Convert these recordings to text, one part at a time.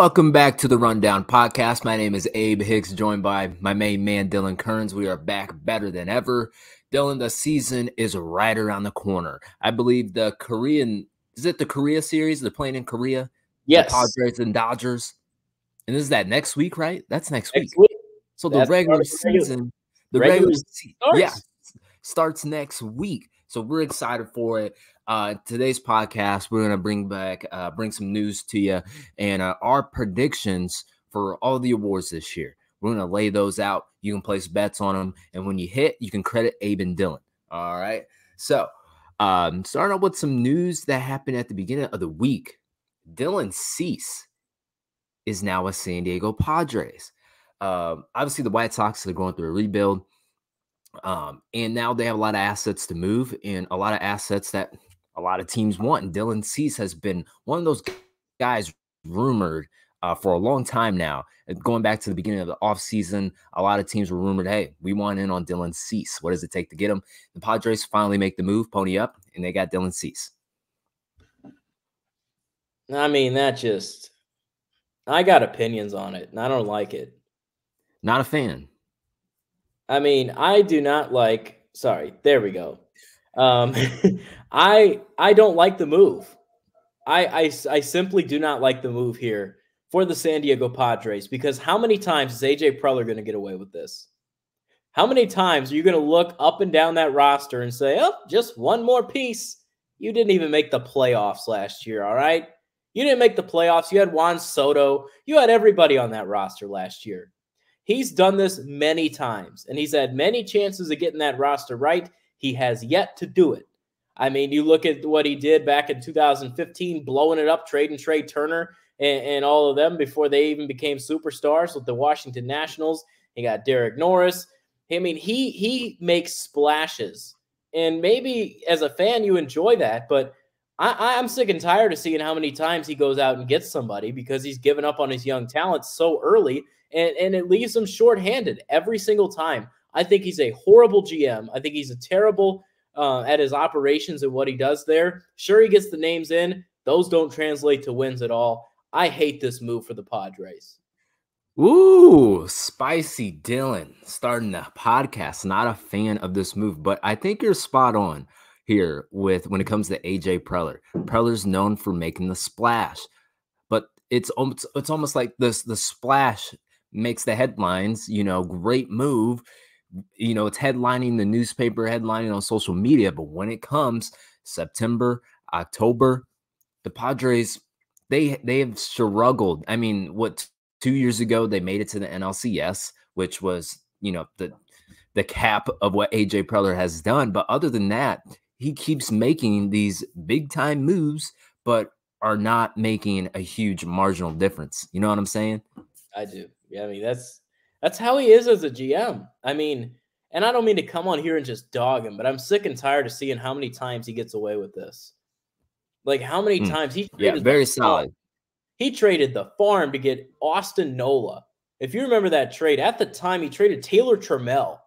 Welcome back to the Rundown Podcast. My name is Abe Hicks, joined by my main man, Dylan Kearns. We are back better than ever. Dylan, the season is right around the corner. I believe the Korean, is it the Korea series? They're playing in Korea? Yes. The Padres and Dodgers. And this is that next week, right? That's next week. Week. So the regular season, starts next week. So we're excited for it. Today's podcast, we're going to bring some news to you and our predictions for all the awards this year. We're going to lay those out. You can place bets on them. And when you hit, you can credit Abe and Dylan. All right. So starting out with some news that happened at the beginning of the week. Dylan Cease is now a San Diego Padres. Obviously, the White Sox are going through a rebuild. And now they have a lot of assets to move and a lot of assets that a lot of teams want. And Dylan Cease has been one of those guys rumored for a long time now. Going back to the beginning of the offseason, a lot of teams were rumored, hey, we want in on Dylan Cease. What does it take to get him? The Padres finally make the move, pony up, and they got Dylan Cease. I mean, I got opinions on it, and I don't like it. Not a fan. I mean, I do not like. Sorry, there we go. I don't like the move. I simply do not like the move here for the San Diego Padres, because how many times is AJ Preller going to get away with this? How many times are you going to look up and down that roster and say, oh, just one more piece? You didn't even make the playoffs last year, all right? You didn't make the playoffs. You had Juan Soto. You had everybody on that roster last year. He's done this many times, and he's had many chances of getting that roster right. He has yet to do it. I mean, you look at what he did back in 2015, blowing it up, trading Trey Turner and all of them before they even became superstars with the Washington Nationals. He got Derek Norris. I mean, he makes splashes, and maybe as a fan you enjoy that, but I'm sick and tired of seeing how many times he goes out and gets somebody because he's given up on his young talent so early, and it leaves him shorthanded every single time. I think he's a horrible GM. I think he's a terrible at his operations and what he does there. Sure, he gets the names in. Those don't translate to wins at all. I hate this move for the Padres. Ooh, spicy Dylan starting the podcast. Not a fan of this move, but I think you're spot on here with when it comes to AJ Preller. Preller's known for making the splash, but it's almost like the splash makes the headlines. Great move. It's headlining the newspaper, headlining on social media. But when it comes September, October, the Padres, they have struggled. I mean, 2 years ago, they made it to the NLCS, which was, the cap of what AJ Preller has done. But other than that, he keeps making these big time moves, but are not making a huge marginal difference. You know what I'm saying? I do. Yeah, I mean, that's how he is as a GM. I mean, and I don't mean to come on here and just dog him, but I'm sick and tired of seeing how many times he gets away with this. Like how many times he traded very solid. He traded the farm to get Austin Nola. If you remember that trade, at the time he traded Taylor Trammell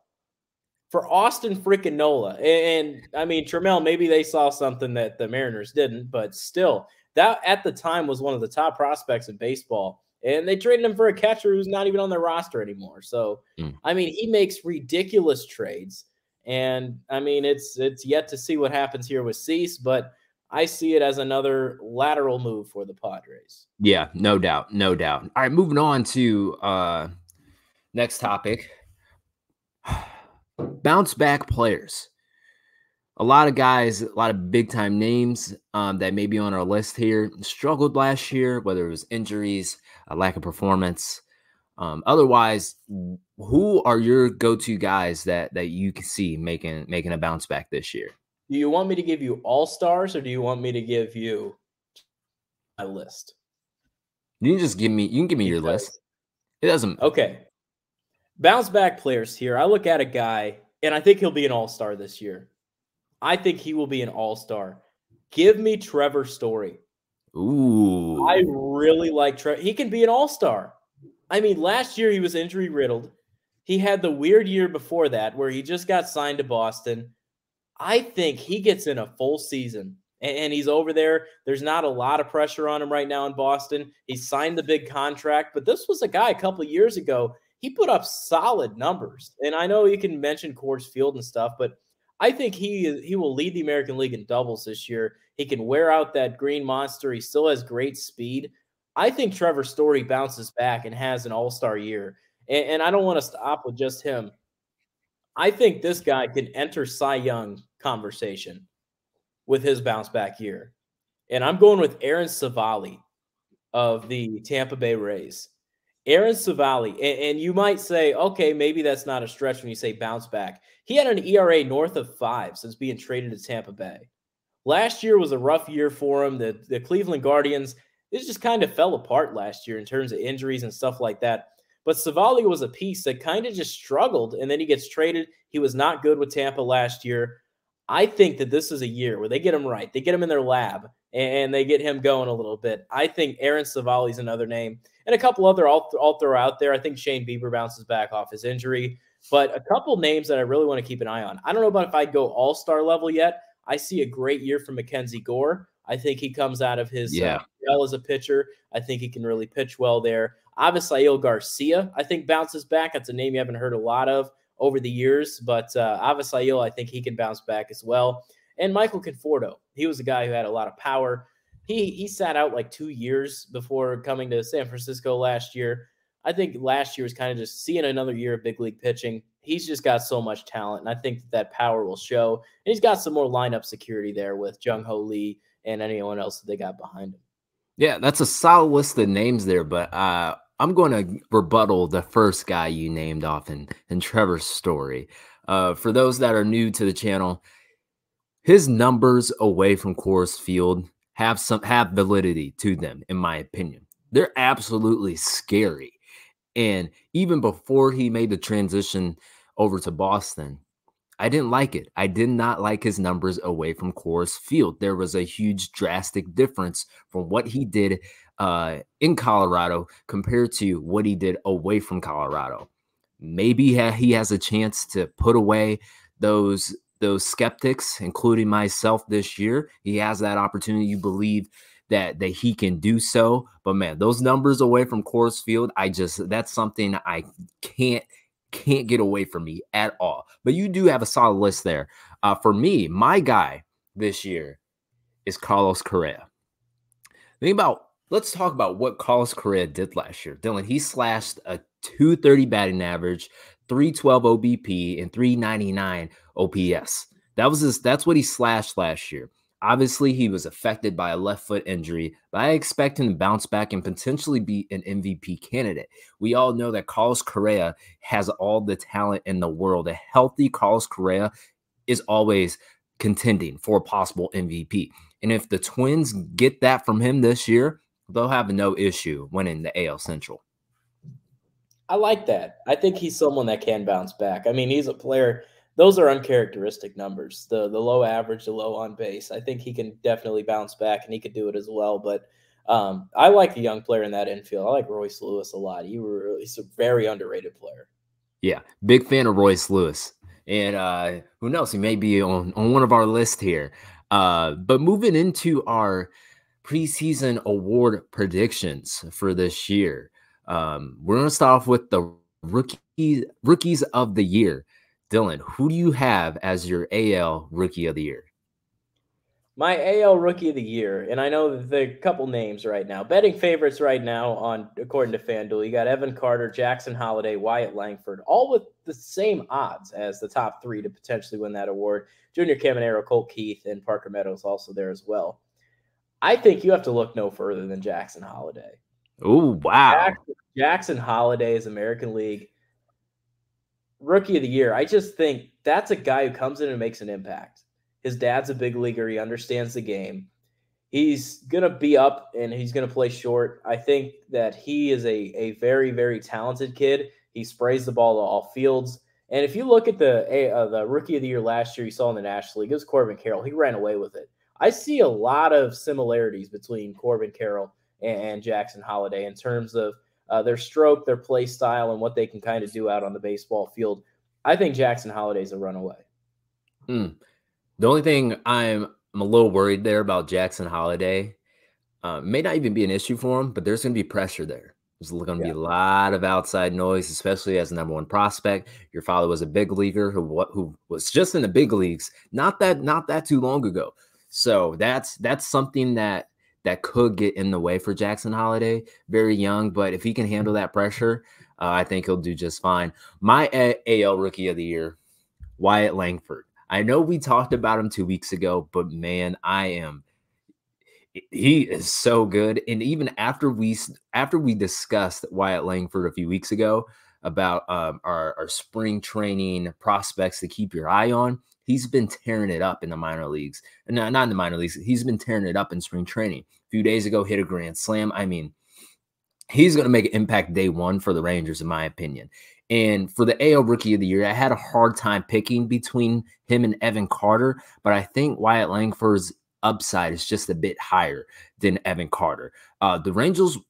for Austin freaking Nola. And I mean, Trammell, maybe they saw something that the Mariners didn't, but still, that at the time was one of the top prospects in baseball. And they traded him for a catcher who's not even on their roster anymore. So, I mean, he makes ridiculous trades. And, I mean, it's yet to see what happens here with Cease, but I see it as another lateral move for the Padres. Yeah, no doubt. No doubt. All right, moving on to next topic. Bounce back players. A lot of guys, a lot of big-time names that may be on our list here struggled last year, whether it was injuries, a lack of performance. Otherwise, who are your go-to guys that you can see making a bounce back this year? Do you want me to give you all-stars, or do you want me to give you my list? You can give me your list. It doesn't. Okay. Bounce back players here. I look at a guy, and I think he'll be an all-star this year. I think he will be an all-star. Give me Trevor Story. Ooh. I really like Trevor. He can be an all-star. I mean, last year he was injury-riddled. He had the weird year before that where he just got signed to Boston. I think he gets in a full season and he's over there. There's not a lot of pressure on him right now in Boston. He signed the big contract, but this was a guy a couple of years ago. He put up solid numbers. And I know you can mention Coors Field and stuff, but I think he will lead the American League in doubles this year. He can wear out that green monster. He still has great speed. I think Trevor Story bounces back and has an all-star year. And I don't want to stop with just him. I think this guy can enter Cy Young conversation with his bounce back year. And I'm going with Aaron Savali of the Tampa Bay Rays. Aaron Savali, and you might say, okay, maybe that's not a stretch when you say bounce back. He had an ERA north of 5 since being traded to Tampa Bay. Last year was a rough year for him. The Cleveland Guardians, it just kind of fell apart last year in terms of injuries and stuff like that. But Savali was a piece that kind of just struggled, and then he gets traded. He was not good with Tampa last year. I think that this is a year where they get him right. They get him in their lab, and they get him going a little bit. I think Aaron Savali is another name. And a couple other I'll throw out there. I think Shane Bieber bounces back off his injury. But a couple names that I really want to keep an eye on. I don't know about if I'd go all-star level yet. I see a great year from Mackenzie Gore. I think he comes out of his shell as a pitcher. I think he can really pitch well there. Avisail Garcia, I think, bounces back. That's a name you haven't heard a lot of over the years. But Avisail, I think he can bounce back as well. And Michael Conforto, he was a guy who had a lot of power. He sat out like 2 years before coming to San Francisco last year. I think last year was kind of just seeing another year of big league pitching. He's just got so much talent, and I think that power will show. And he's got some more lineup security there with Jung-Ho Lee and anyone else that they got behind him. Yeah, that's a solid list of names there, but I'm going to rebuttal the first guy you named off in Trevor Story. For those that are new to the channel, his numbers away from Coors Field have validity to them, in my opinion. They're absolutely scary. And even before he made the transition over to Boston, I didn't like it. I did not like his numbers away from Coors Field. There was a huge drastic difference from what he did in Colorado compared to what he did away from Colorado. Maybe he has a chance to put away those skeptics, including myself, this year. He has that opportunity. You believe that he can do so. But man, those numbers away from Coors Field, that's something I can't get away from me at all. But you do have a solid list there. For me, my guy this year is Carlos Correa. Let's talk about what Carlos Correa did last year. Dylan, he slashed a 230 batting average, 312 OBP, and 399 OPS. That's what he slashed last year. Obviously, he was affected by a left foot injury, but I expect him to bounce back and potentially be an MVP candidate. We all know that Carlos Correa has all the talent in the world. A healthy Carlos Correa is always contending for a possible MVP. And if the Twins get that from him this year, they'll have no issue winning the AL Central. I like that. I think he's someone that can bounce back. I mean, he's a player. Those are uncharacteristic numbers, the low average, the low on base. I think he can definitely bounce back, and he could do it as well. But I like the young player in that infield. I like Royce Lewis a lot. He's a very underrated player. Yeah, big fan of Royce Lewis. And who knows, he may be on one of our lists here. But moving into our preseason award predictions for this year, we're going to start off with the rookies of the year. Dylan, who do you have as your AL Rookie of the Year? My AL Rookie of the Year, and I know the couple names right now. Betting favorites right now, according to FanDuel, you got Evan Carter, Jackson Holliday, Wyatt Langford, all with the same odds as the top three to potentially win that award. Junior Caminero, Colt Keith, and Parker Meadows also there as well. I think you have to look no further than Jackson Holliday. Oh, wow. Jackson Holliday is American League Rookie of the Year. I just think that's a guy who comes in and makes an impact. His dad's a big leaguer. He understands the game. He's going to be up and he's going to play short. I think that he is a very, very talented kid. He sprays the ball to all fields. And if you look at the Rookie of the Year last year you saw in the National League, it was Corbin Carroll. He ran away with it. I see a lot of similarities between Corbin Carroll and Jackson Holliday in terms of their stroke, their play style, and what they can kind of do out on the baseball field. I think Jackson Holliday's a runaway. The only thing I'm I'm a little worried there about Jackson Holiday. May not even be an issue for him, but there's going to be pressure there. There's going to be a lot of outside noise, especially as a number one prospect. Your father was a big leaguer who was just in the big leagues not that too long ago. So that's something that could get in the way for Jackson Holiday. Very young, but if he can handle that pressure, I think he'll do just fine. My AL Rookie of the Year, Wyatt Langford. I know we talked about him 2 weeks ago, but man, he is so good. And even after we discussed Wyatt Langford a few weeks ago about our spring training prospects to keep your eye on, he's been tearing it up in the minor leagues. No, not in the minor leagues. He's been tearing it up in spring training. A few days ago, hit a grand slam. I mean, he's going to make an impact day one for the Rangers, in my opinion. And for the AL Rookie of the Year, I had a hard time picking between him and Evan Carter, but I think Wyatt Langford's upside is just a bit higher than Evan Carter. The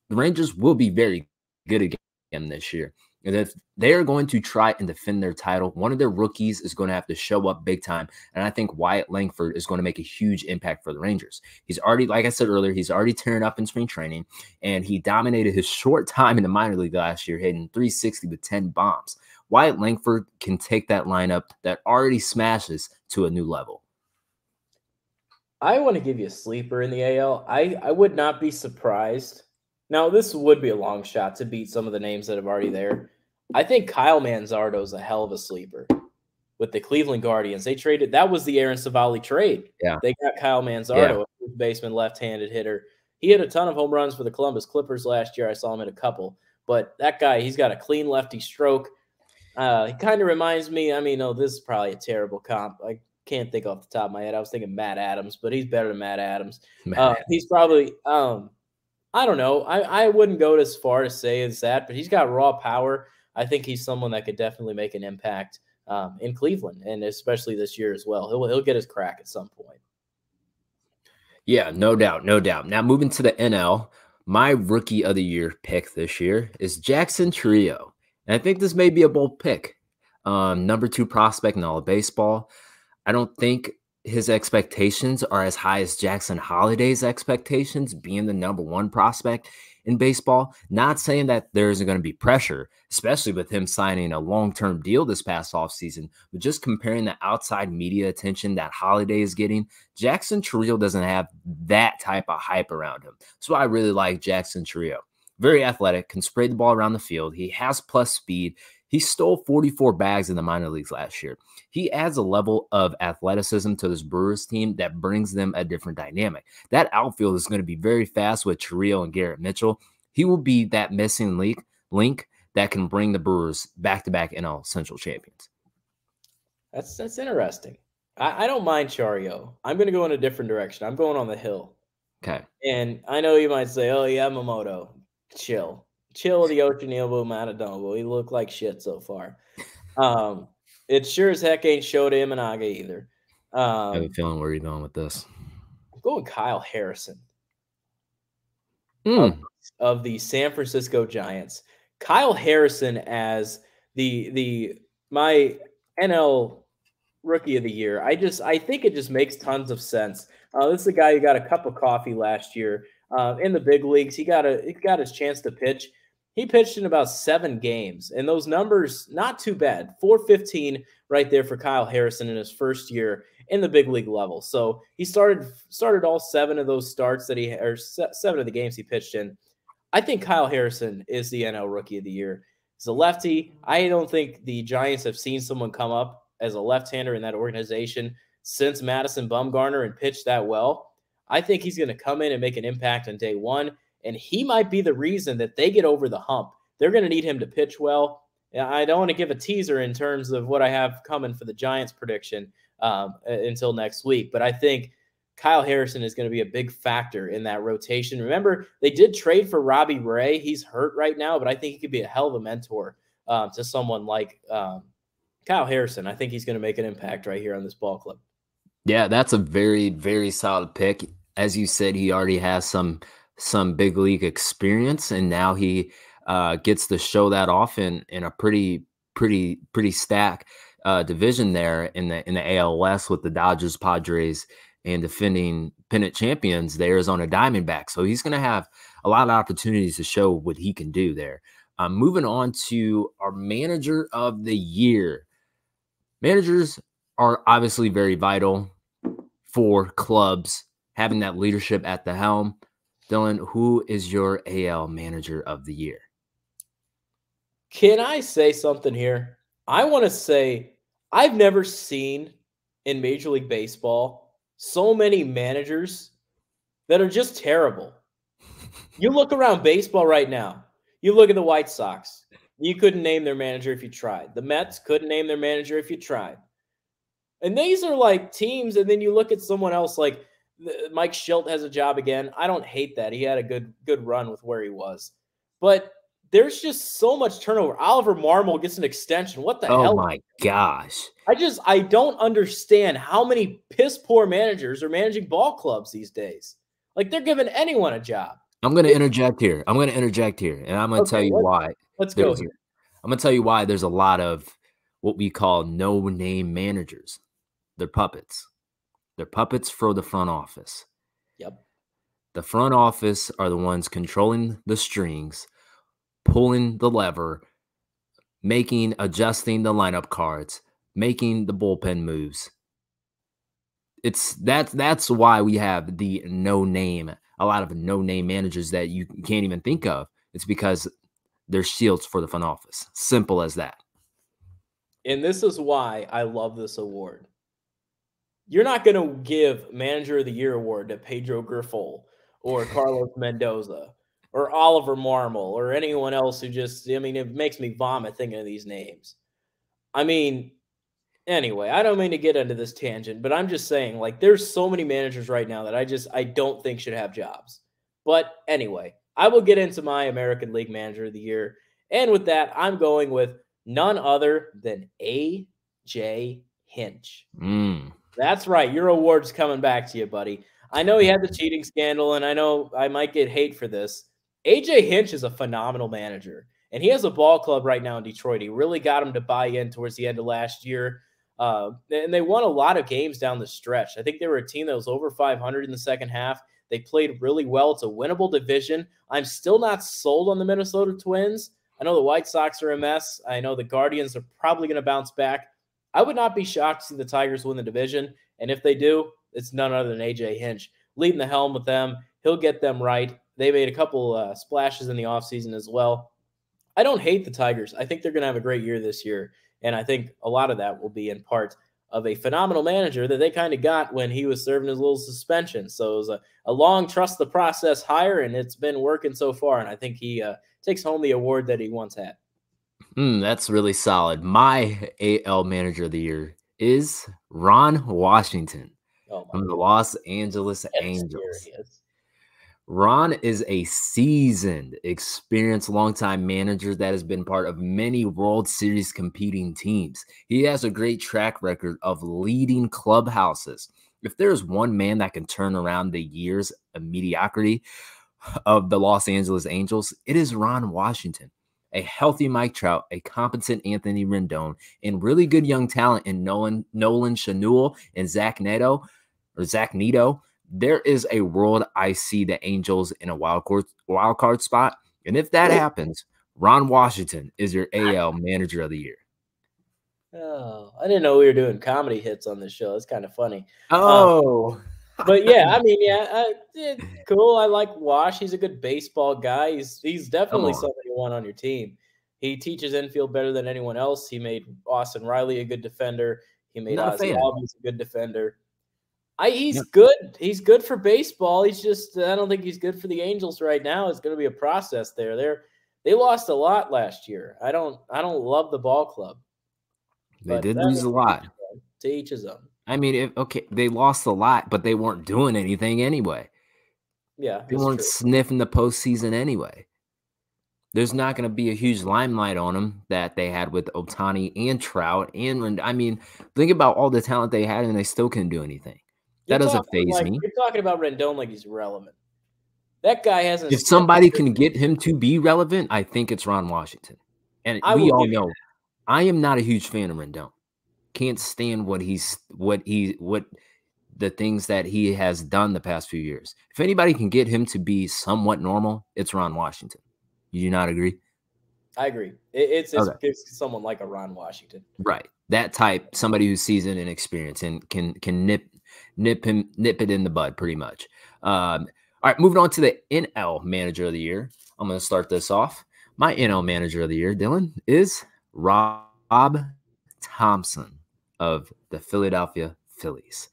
Rangers will be very good again this year. And if they're going to try and defend their title, one of their rookies is going to have to show up big time. And I think Wyatt Langford is going to make a huge impact for the Rangers. He's already, like I said earlier, he's already tearing up in spring training, and he dominated his short time in the minor league last year, hitting 360 with 10 bombs. Wyatt Langford can take that lineup that already smashes to a new level. I want to give you a sleeper in the AL. I would not be surprised. Now, this would be a long shot to beat some of the names that are already there. I think Kyle Manzardo is a hell of a sleeper with the Cleveland Guardians. They traded – that was the Aaron Savali trade. Yeah. They got Kyle Manzardo, a first baseman, left-handed hitter. He hit a ton of home runs for the Columbus Clippers last year. I saw him hit a couple. But that guy, he's got a clean lefty stroke. He kind of reminds me – I mean, this is probably a terrible comp. I can't think off the top of my head. I was thinking Matt Adams, but he's better than Matt Adams. He's probably I don't know. I wouldn't go as far to say as that, but he's got raw power. I think he's someone that could definitely make an impact in Cleveland, and especially this year as well. He'll get his crack at some point. Yeah, no doubt. Now moving to the NL, my Rookie of the Year pick this year is Jackson Chourio. And I think this may be a bold pick. Number 2 prospect in all of baseball. I don't think his expectations are as high as Jackson Holiday's expectations, being the number 1 prospect in baseball. Not saying that there isn't going to be pressure, especially with him signing a long-term deal this past offseason, but just comparing the outside media attention that Holiday is getting, Jackson Chourio doesn't have that type of hype around him. So I really like Jackson Chourio. Very athletic, can spray the ball around the field. He has plus speed. He stole 44 bags in the minor leagues last year. He adds a level of athleticism to this Brewers team that brings them a different dynamic. That outfield is going to be very fast with Chourio and Garrett Mitchell. He will be that missing link that can bring the Brewers back-to-back NL Central champions. That's interesting. I don't mind Chourio. I'm going to go in a different direction. I'm going on the hill. Okay. And I know you might say, oh, Yamamoto, chill the Oceanibo Matadongo. He looked like shit so far. It sure as heck ain't Shota Imanaga either. I have a feeling where you're going with this. I'm going Kyle Harrison of the San Francisco Giants. Kyle Harrison as my NL Rookie of the Year. I think it just makes tons of sense. This is a guy who got a cup of coffee last year in the big leagues. He got his chance to pitch. He pitched in about 7 games, and those numbers, not too bad. 415 right there for Kyle Harrison in his first year in the big league level. So he started all 7 of those starts or 7 of the games he pitched in. I think Kyle Harrison is the NL Rookie of the Year. He's a lefty. I don't think the Giants have seen someone come up as a left-hander in that organization since Madison Bumgarner and pitched that well. I think he's going to come in and make an impact on day one. And he might be the reason that they get over the hump. They're going to need him to pitch well. I don't want to give a teaser in terms of what I have coming for the Giants prediction until next week. But I think Kyle Harrison is going to be a big factor in that rotation. Remember, they did trade for Robbie Ray. He's hurt right now, but I think he could be a hell of a mentor to someone like Kyle Harrison. I think he's going to make an impact right here on this ball club. Yeah, that's a very, very solid pick. As you said, he already has some big league experience, and now he gets to show that off in a pretty stacked division there in the AL West with the Dodgers, Padres, and defending pennant champions, the Arizona Diamondbacks. So he's going to have a lot of opportunities to show what he can do there. Moving on to our manager of the year. Managers are obviously very vital for clubs, having that leadership at the helm. Dylan, who is your AL manager of the year? Can I say something here? I want to say I've never seen in Major League Baseball so many managers that are just terrible. You look around baseball right now. You look at the White Sox. You couldn't name their manager if you tried. The Mets couldn't name their manager if you tried. And these are like teams, and then you look at someone else like Mike Schilt has a job again. I don't hate that. He had a good run with where he was. But there's just so much turnover. Oliver Marmol gets an extension. What the hell? Oh, my gosh. I don't understand how many piss-poor managers are managing ball clubs these days. Like, they're giving anyone a job. I'm going to interject here. And I'm going to tell you why. Let's go here. I'm going to tell you why there's a lot of what we call no-name managers. They're puppets. They're puppets for the front office. Yep. The front office are the ones controlling the strings, pulling the lever, adjusting the lineup cards, making the bullpen moves. That's why we have a lot of no-name managers that you can't even think of. It's because they're shields for the front office. Simple as that. And this is why I love this award. You're not going to give Manager of the Year award to Pedro Grifol or Carlos Mendoza or Oliver Marmol or anyone else who it makes me vomit thinking of these names. Anyway, I don't mean to get into this tangent, but I'm just saying, like, there's so many managers right now that I don't think should have jobs. But anyway, I will get into my American League Manager of the Year. And with that, I'm going with none other than A.J. Hinch. That's right. Your award's coming back to you, buddy. I know he had the cheating scandal, and I know I might get hate for this. A.J. Hinch is a phenomenal manager, and he has a ball club right now in Detroit. He really got him to buy in towards the end of last year, and they won a lot of games down the stretch. I think they were a team that was over 500 in the second half. They played really well. It's a winnable division. I'm still not sold on the Minnesota Twins. I know the White Sox are a mess. I know the Guardians are probably going to bounce back. I would not be shocked to see the Tigers win the division, and if they do, it's none other than A.J. Hinch. Leading the helm with them, he'll get them right. They made a couple splashes in the offseason as well. I don't hate the Tigers. I think they're going to have a great year this year, and I think a lot of that will be in part of a phenomenal manager that they kind of got when he was serving his little suspension. So it was a long trust the process hire, and it's been working so far, and I think he takes home the award that he once had. That's really solid. My AL Manager of the Year is Ron Washington from the Los Angeles Angels. Ron is a seasoned, experienced, longtime manager that has been part of many World Series competing teams. He has a great track record of leading clubhouses. If there's one man that can turn around the years of mediocrity of the Los Angeles Angels, it is Ron Washington. A healthy Mike Trout, a competent Anthony Rendon, and really good young talent in Nolan Schanuel and Zach Neto. There is a world I see the Angels in a wild card spot. And if that happens, Ron Washington is your AL Manager of the Year. Oh, I didn't know we were doing comedy hits on this show. That's kind of funny. But yeah, cool. I like Wash. He's a good baseball guy. He's definitely somebody you want on your team. He teaches infield better than anyone else. He made Austin Riley a good defender. He made Ozzie Albies a good defender. He's good. He's good for baseball. He's just I don't think he's good for the Angels right now. It's going to be a process there. They lost a lot last year. I don't love the ball club. They did lose a lot. To each his own. They lost a lot, but they weren't doing anything anyway. Yeah, they weren't sniffing the postseason anyway. There's not going to be a huge limelight on them that they had with Ohtani and Trout. And think about all the talent they had, and they still couldn't do anything. That doesn't faze me. You're talking about Rendon like he's relevant. That guy hasn't. If somebody can get him to be relevant, I think it's Ron Washington. And we all know I am not a huge fan of Rendon. Can't stand what the things that he has done the past few years. If anybody can get him to be somewhat normal, it's Ron Washington. You do not agree? I agree. It's Okay. someone like a Ron Washington. Right. That type, somebody who's seasoned and experienced and can nip it in the bud pretty much. All right, moving on to the NL Manager of the Year. I'm going to start this off. My NL Manager of the Year, Dylan, is Rob Thompson of the Philadelphia Phillies.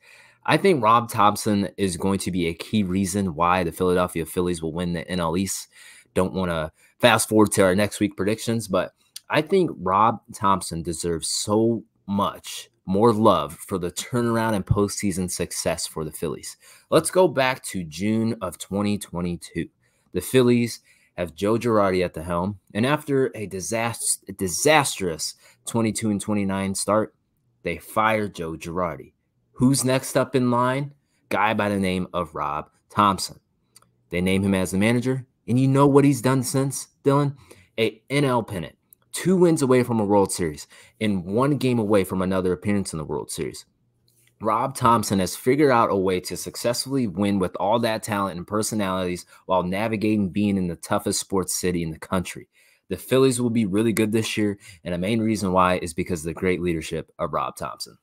I think Rob Thompson is going to be a key reason why the Philadelphia Phillies will win the NL East. Don't want to fast forward to our next week predictions, but I think Rob Thompson deserves so much more love for the turnaround and postseason success for the Phillies. Let's go back to June of 2022. The Phillies have Joe Girardi at the helm, and after a disastrous 22-29 start, they fired Joe Girardi. Who's next up in line? Guy by the name of Rob Thompson. They name him as the manager, and you know what he's done since, Dylan? A NL pennant. 2 wins away from a World Series and 1 game away from another appearance in the World Series. Rob Thompson has figured out a way to successfully win with all that talent and personalities while navigating being in the toughest sports city in the country. The Phillies will be really good this year, and the main reason why is because of the great leadership of Rob Thompson.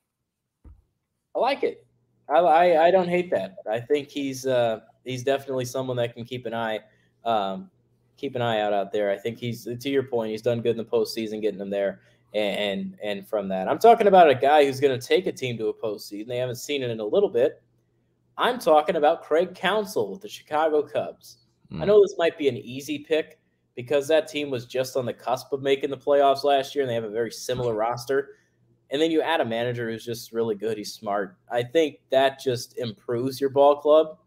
I like it. I don't hate that. I think he's definitely someone that can keep an eye out there. I think he's, to your point, he's done good in the postseason, getting them there. And from that, I'm talking about a guy who's going to take a team to a postseason. They haven't seen it in a little bit. I'm talking about Craig Counsell with the Chicago Cubs. I know this might be an easy pick because that team was just on the cusp of making the playoffs last year, and they have a very similar roster. And then you add a manager who's just really good. He's smart. I think that just improves your ball club.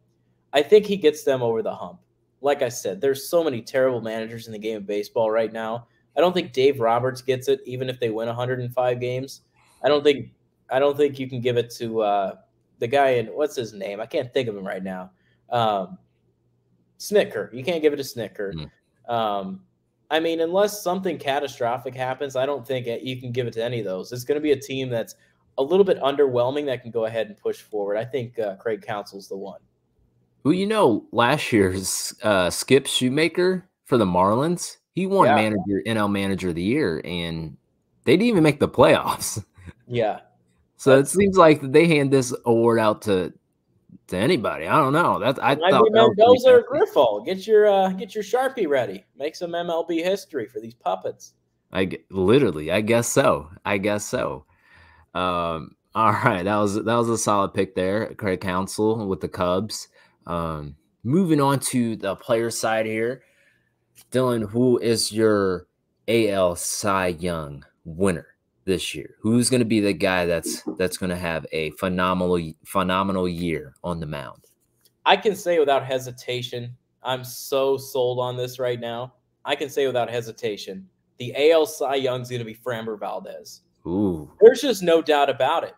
I think he gets them over the hump. Like I said, there's so many terrible managers in the game of baseball right now. I don't think Dave Roberts gets it, even if they win 105 games. I don't think you can give it to the guy in, what's his name? I can't think of him right now. Snitker. You can't give it to Snitker. I mean, unless something catastrophic happens, I don't think you can give it to any of those. It's going to be a team that's a little bit underwhelming that can go ahead and push forward. I think Craig Counsell's the one. Well, you know, last year's Skip Shoemaker for the Marlins, he won NL Manager of the Year, and they didn't even make the playoffs. Yeah. So it seems like they hand this award out to anybody. I don't know. I thought Mendoza or Griffo. Get your Sharpie ready. Make some MLB history for these puppets. I guess so. All right, that was a solid pick there, Craig Counsell with the Cubs. Moving on to the player side here, Dylan, who is your AL Cy Young winner this year? Who's going to be the guy that's going to have a phenomenal year on the mound? I can say without hesitation, I'm so sold on this right now. I can say without hesitation, the AL Cy Young's going to be Framber Valdez. Ooh. There's just no doubt about it.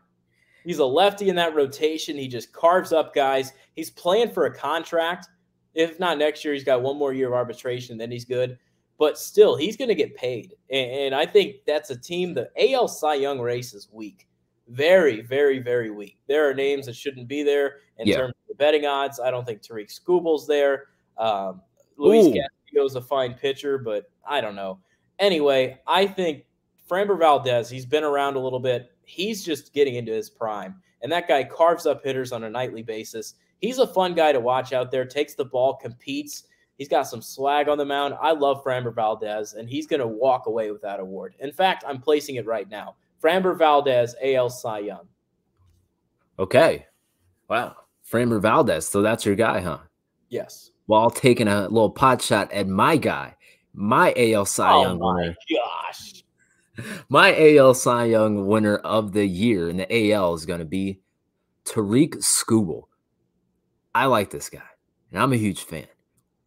He's a lefty in that rotation. He just carves up guys. He's playing for a contract. If not next year, he's got 1 more year of arbitration, then he's good. But still, he's going to get paid. And I think that's a team, the AL Cy Young race is weak. Very, very, very weak. There are names that shouldn't be there in terms of the betting odds. I don't think Tariq Skubal's there. Luis Castillo's a fine pitcher, but I don't know. Anyway, I think Framber Valdez, he's been around a little bit. He's just getting into his prime. And that guy carves up hitters on a nightly basis. He's a fun guy to watch out there, takes the ball, competes. He's got some swag on the mound. I love Framber Valdez, and he's going to walk away with that award. In fact, I'm placing it right now. Framber Valdez, AL Cy Young. Okay. Wow. Framber Valdez. So that's your guy, huh? Yes. While taking a little pot shot at my guy, my AL Cy Young winner. Gosh. My AL Cy Young winner of the year in the AL is going to be Tariq Skubal. I like this guy, and I'm a huge fan.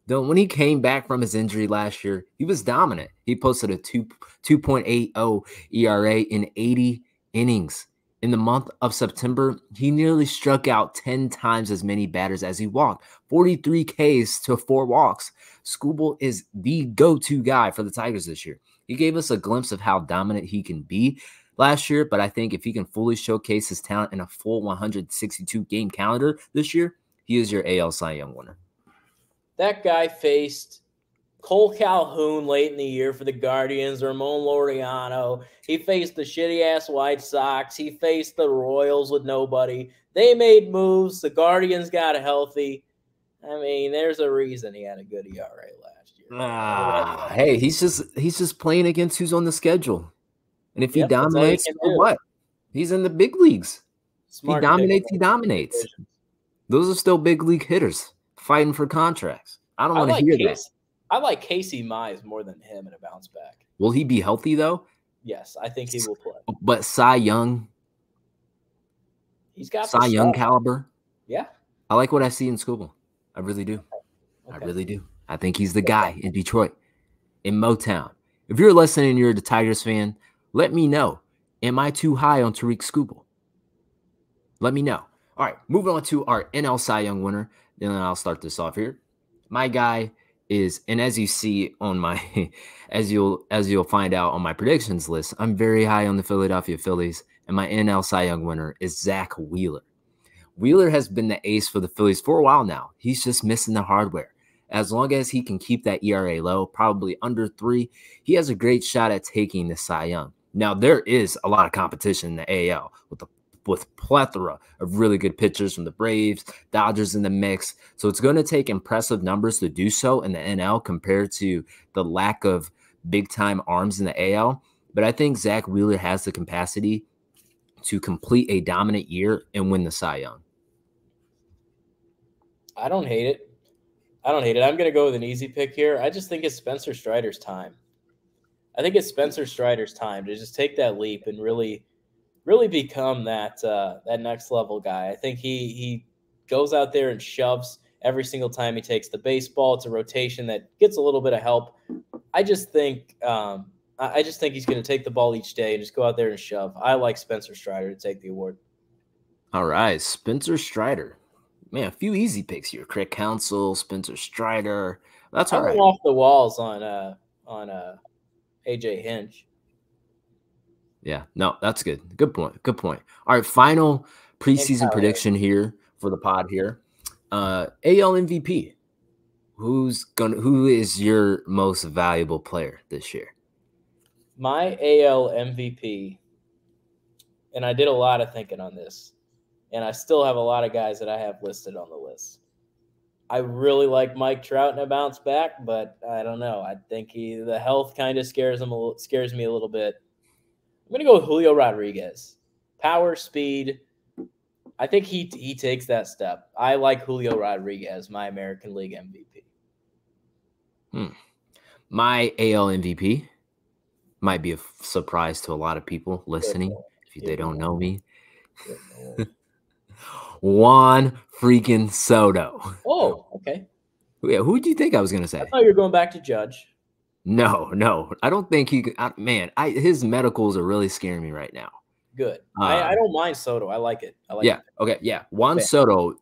Though when he came back from his injury last year, he was dominant. He posted a 2.80 ERA in 80 innings. In the month of September, he nearly struck out 10 times as many batters as he walked, 43 Ks to 4 walks. Skubal is the go-to guy for the Tigers this year. He gave us a glimpse of how dominant he can be. last year, but I think if he can fully showcase his talent in a full 162 game calendar this year, he is your AL Cy Young winner. That guy faced Cole Calhoun late in the year for the Guardians, Ramon Laureano. He faced the shitty-ass White Sox. He faced the Royals with nobody. They made moves. The Guardians got healthy. I mean, there's a reason he had a good ERA last year. Hey, he's just playing against who's on the schedule. And if he dominates, so what? He's in the big leagues. Smart he dominates, he dominates. Those are still big league hitters fighting for contracts. I don't want to hear that. I like Casey Mize more than him in a bounce back. Will he be healthy, though? Yes, I think he will play. But Cy Young? He's got Cy Young caliber? Yeah. I like what I see in Scooball. I really do. Okay. I really do. I think he's the guy in Detroit, in Motown. If you're listening and you're the Tigers fan, let me know. Am I too high on Tariq Scooball? Let me know. All right, moving on to our NL Cy Young winner. Then I'll start this off here. My guy is, and as you see on my, as you'll find out on my predictions list, I'm very high on the Philadelphia Phillies, and my NL Cy Young winner is Zach Wheeler. Wheeler has been the ace for the Phillies for a while now. He's just missing the hardware. As long as he can keep that ERA low, probably under 3, he has a great shot at taking the Cy Young. Now, there is a lot of competition in the AL with plethora of really good pitchers from the Braves, Dodgers in the mix. So it's going to take impressive numbers to do so in the NL compared to the lack of big-time arms in the AL. But I think Zach Wheeler has the capacity to complete a dominant year and win the Cy Young. I don't hate it. I'm going to go with an easy pick here. I just think it's Spencer Strider's time. I think it's Spencer Strider's time to just take that leap and really become that next level guy. I think he goes out there and shoves every single time he takes the baseball. It's a rotation that gets a little bit of help. I just think he's going to take the ball each day and just go out there and shove. I like Spencer Strider to take the award. All right, Spencer Strider. Man, a few easy picks here. Craig Counsell, Spencer Strider. That's all right. Off the walls on AJ Hinch. Yeah, no, that's good. Good point. Good point. All right, final preseason prediction here for the pod here. AL MVP. Who is your most valuable player this year? My AL MVP, and I did a lot of thinking on this, and I still have a lot of guys that I have listed on the list. I really like Mike Trout in a bounce back, but I don't know. I think the health kind of scares me a little bit. I'm going to go with Julio Rodriguez. Power, speed. I think he takes that step. I like Julio Rodriguez, my American League MVP. My AL MVP might be a surprise to a lot of people listening if they don't know me. Juan freaking Soto. Oh, okay. Yeah, who do you think I was going to say? I thought you were going back to Judge. No. I don't think he could. His medicals are really scaring me right now. Good. I don't mind Soto. I like it. Okay. Yeah. Juan Soto,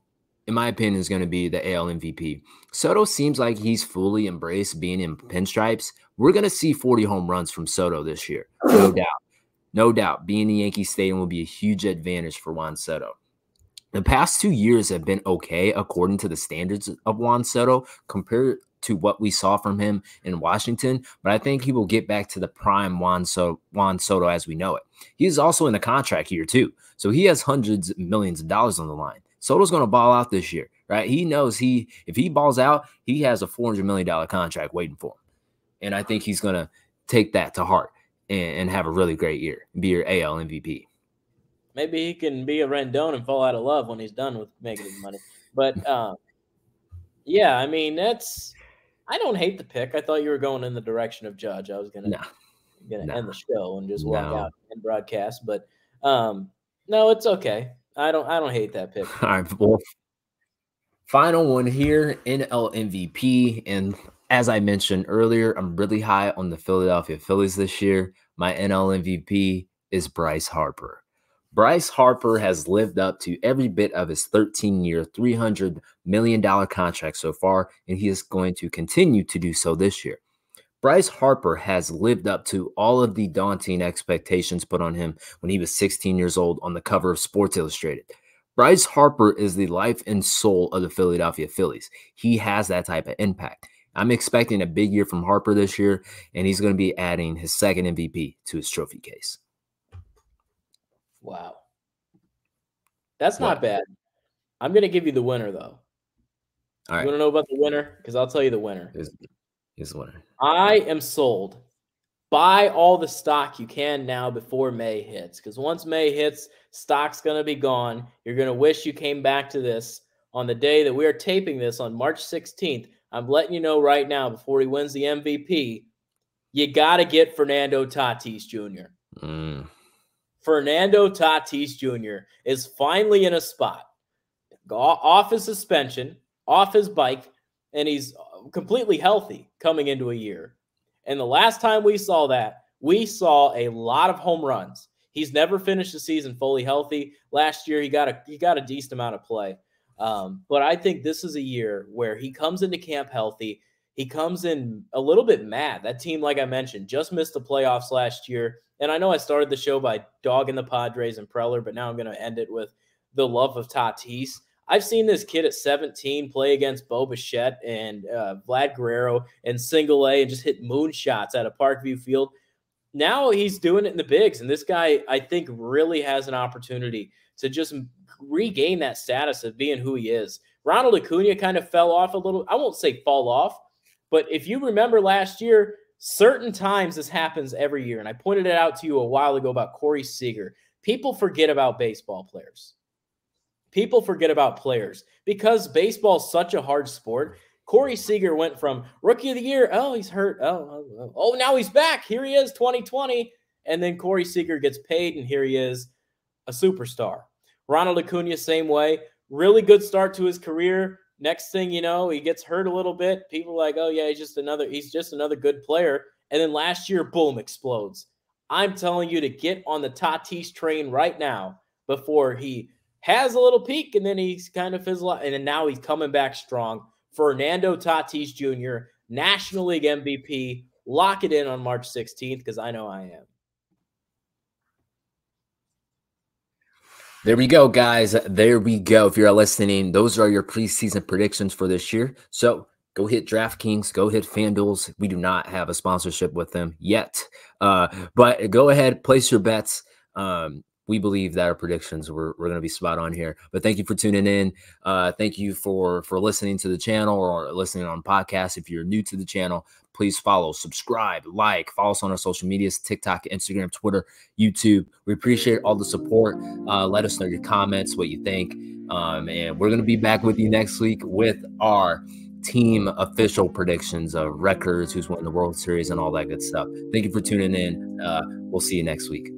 in my opinion, is going to be the AL MVP. Soto seems like he's fully embraced being in pinstripes. We're going to see 40 home runs from Soto this year. No doubt. No doubt. Being in Yankee Stadium will be a huge advantage for Juan Soto. The past 2 years have been okay according to the standards of Juan Soto compared to what we saw from him in Washington, but I think he will get back to the prime Juan Soto as we know it. He's also in a contract year too, so he has hundreds of millions of dollars on the line. Soto's going to ball out this year, right? He knows if he balls out, he has a $400 million contract waiting for him, and I think he's going to take that to heart and have a really great year and be your AL MVP. Maybe he can be a Rendon and fall out of love when he's done with making his money. But, yeah, I mean, I don't hate the pick. I thought you were going in the direction of Judge. I was going to end the show and just walk out and broadcast. But, no, it's okay. I don't hate that pick. All right, well, final one here, NL MVP. And as I mentioned earlier, I'm really high on the Philadelphia Phillies this year. My NL MVP is Bryce Harper. Bryce Harper has lived up to every bit of his 13-year, $300 million contract so far, and he is going to continue to do so this year. Bryce Harper has lived up to all of the daunting expectations put on him when he was 16 years old on the cover of Sports Illustrated. Bryce Harper is the life and soul of the Philadelphia Phillies. He has that type of impact. I'm expecting a big year from Harper this year, and he's going to be adding his second MVP to his trophy case. Wow. That's not bad. I'm going to give you the winner, though. All right. You want to know about the winner? Because I'll tell you the winner. He's the winner. I am sold. Buy all the stock you can now before May hits. Because once May hits, stock's going to be gone. You're going to wish you came back to this on the day that we are taping this on March 16th. I'm letting you know right now before he wins the MVP, you got to get Fernando Tatis Jr. Fernando Tatis Jr. is finally in a spot. Off his suspension, off his bike, and he's completely healthy coming into a year. And the last time we saw that, we saw a lot of home runs. He's never finished the season fully healthy. Last year, he got a decent amount of play. But I think this is a year where he comes into camp healthy. He comes in a little bit mad. That team, like I mentioned, just missed the playoffs last year. And I know I started the show by dogging the Padres and Preller, but now I'm going to end it with the love of Tatis. I've seen this kid at 17 play against Bo Bichette and Vlad Guerrero and single A and just hit moonshots at a Parkview Field. Now he's doing it in the bigs, and this guy, I think, really has an opportunity to just regain that status of being who he is. Ronald Acuna kind of fell off a little. I won't say fall off, but if you remember last year, certain times this happens every year, and I pointed it out to you a while ago about Corey Seager. People forget about baseball players. People forget about players because baseball is such a hard sport. Corey Seager went from rookie of the year. Oh, he's hurt. Oh, now he's back. Here he is, 2020. And then Corey Seager gets paid, and here he is, a superstar. Ronald Acuna, same way. Really good start to his career. Next thing you know, he gets hurt a little bit. People are like, oh, yeah, he's just another good player. And then last year, boom, explodes. I'm telling you to get on the Tatis train right now before he has a little peak, and then he's kind of fizzled out, and then now he's coming back strong. Fernando Tatis Jr., National League MVP. Lock it in on March 16th because I know I am. There we go, guys. There we go. If you're listening, those are your preseason predictions for this year. So go hit DraftKings, go hit FanDuels. We do not have a sponsorship with them yet. But go ahead, place your bets. We believe that our predictions we're going to be spot on here. But thank you for tuning in. Thank you for listening to the channel or listening on podcasts. If you're new to the channel, please follow, subscribe, follow us on our social medias, TikTok, Instagram, Twitter, YouTube. We appreciate all the support. Let us know your comments, what you think. And we're going to be back with you next week with our team official predictions of records, who's won the World Series, and all that good stuff. Thank you for tuning in. We'll see you next week.